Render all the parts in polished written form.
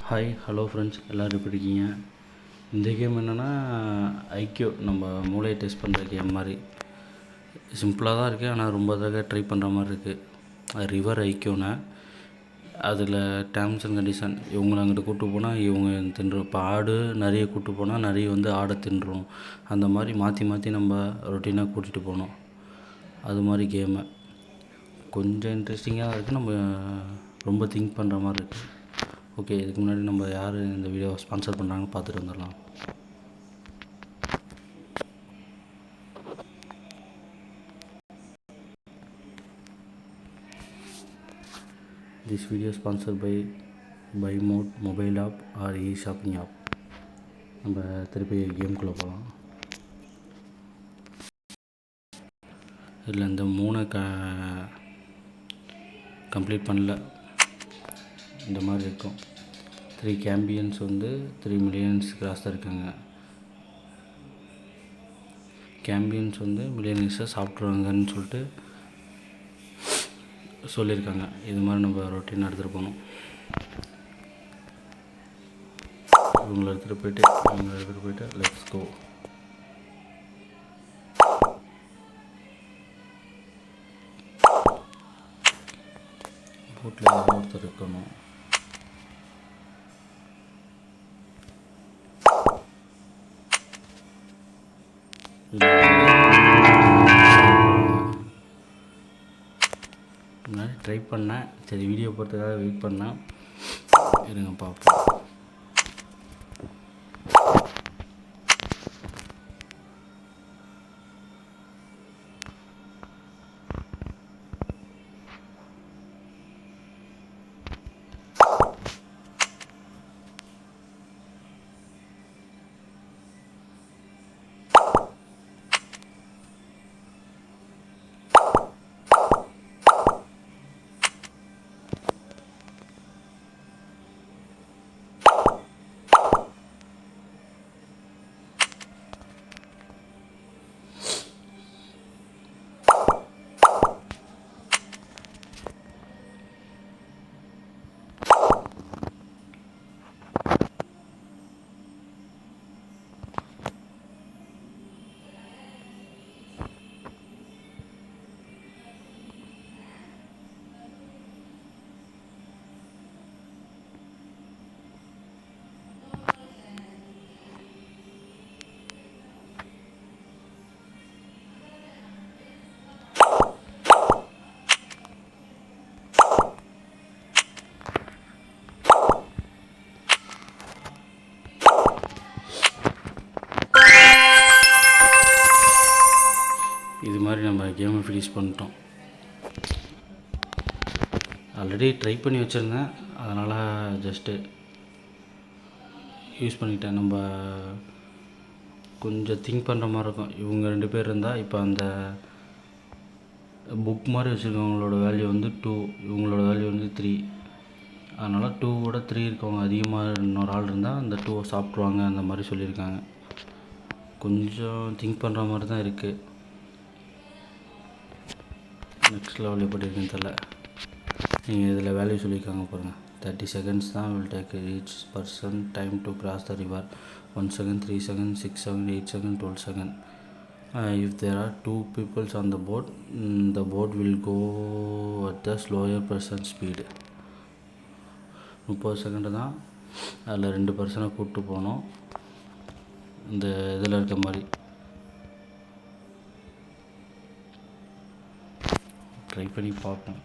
Hi hello friends, எல்லோரும் எப்படி இருக்கீங்க? இந்த கேம் என்னென்னா ஐக்யூ, நம்ம மூளையை டெஸ்ட் பண்ணுற கேம் மாதிரி. சிம்பிளாக தான் இருக்குது, ஆனால் ரொம்ப தடவை ட்ரை பண்ணுற மாதிரி இருக்குது. ரிவர் ஐக்யூன்னு அதில் டேர்ம்ஸ் அண்ட் கண்டிஷன். இவங்களை அங்கிட்டு கூப்பிட்டு போனால் இவங்க தின்றும். இப்போ ஆடு நிறைய கூப்பிட்டு போனால் நிறைய ஆடை தின்றும். அந்த மாதிரி மாற்றி மாற்றி நம்ம ரொட்டீனாக கூட்டிகிட்டு போகணும். அது மாதிரி கேமு கொஞ்சம் இன்ட்ரெஸ்டிங்காக தான் இருக்குது. நம்ம ரொம்ப திங்க் பண்ணுற மாதிரி இருக்குது. ஓகே, இதுக்கு முன்னாடி நம்ம யார் இந்த வீடியோவை ஸ்பான்சர் பண்ணுறாங்கன்னு பார்த்துட்டு வந்துடலாம். This video sponsor by mod mobile app or shopping app. நம்ம திருப்பி கேம்குள்ளே போகலாம். இதில் இந்த 3 கம்ப்ளீட் பண்ணல. இந்த மாதிரி இருக்கும். 3 கேம்பியன்ஸ் 3 மில்லியன்ஸ் கிராஸ் தான் இருக்காங்க. கேம்பியன்ஸ் மில்லியன்ஸை சாப்பிட்ருவாங்கன்னு சொல்லியிருக்காங்க. இது மாதிரி நம்ம ரொட்டீன் எடுத்துகிட்டு போகணும். இவங்களை எடுத்துகிட்டு போயிட்டு லெட்ஸ் கோ. போட்டில் ஒருத்தர் இருக்கணும். முன்னாடி ட்ரை பண்ணேன். சரி, வீடியோ போகிறதுக்காக வெயிட் பண்ணேன். இருங்க பார்ப்போம். இது மாதிரி நம்ம கேமை ஃபினிஷ் பண்ணிட்டோம். ஆல்ரெடி ட்ரை பண்ணி வச்சுருந்தேன், அதனால் ஜஸ்ட்டு யூஸ் பண்ணிக்கிட்டேன். நம்ம கொஞ்சம் திங்க் பண்ணுற மாதிரி இருக்கும். இவங்க 2 பேர் இருந்தால் இப்போ அந்த புக் மாதிரி வச்சுருக்கவங்களோட வேல்யூ 2, இவங்களோட வேல்யூ 3. அதனால் 2 3 இருக்கவங்க அதிகமாக இன்னொரு ஆள் இருந்தால் அந்த 2 சாப்பிட்ருவாங்க. அந்த மாதிரி சொல்லியிருக்காங்க. கொஞ்சம் திங்க் பண்ணுற மாதிரி தான் இருக்குது. நெக்ஸ்ட் லெவல் எப்படி இருக்குன்னு தெரியல. நீங்கள் இதில் வேல்யூ சொல்லியிருக்காங்க பாருங்கள். 30 seconds தான் will take each person time to cross the river. 1 second, 3 seconds, 6 seconds, 8 seconds, 12 seconds. If there are 2 people on the boat, the boat will go at the slower person speed. 30 second தான். அதில் 2 பர்சனை கூப்பிட்டு போகணும். இந்த இதில் இருக்க மாதிரி try பண்ணி பார்ப்போம்.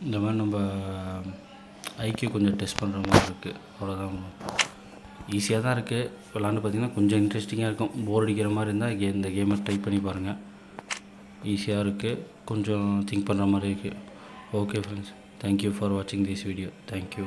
இந்த மாதிரி நம்ம ஐக்யூ கொஞ்சம் டெஸ்ட் பண்ணுற மாதிரி இருக்குது. அவ்வளோதான். ஈஸியாக தான் இருக்குது. விளாண்டு பார்த்திங்கன்னா கொஞ்சம் இன்ட்ரெஸ்டிங்காக இருக்கும். போர் அடிக்கிற மாதிரி இருந்தால் இந்த கேமை ட்ரை பண்ணி பாருங்கள். ஈஸியாக இருக்குது, கொஞ்சம் திங்க் பண்ணுற மாதிரி இருக்குது. ஓகே ஃப்ரெண்ட்ஸ், தேங்க்யூ ஃபார் வாட்சிங் திஸ் வீடியோ. தேங்க்யூ.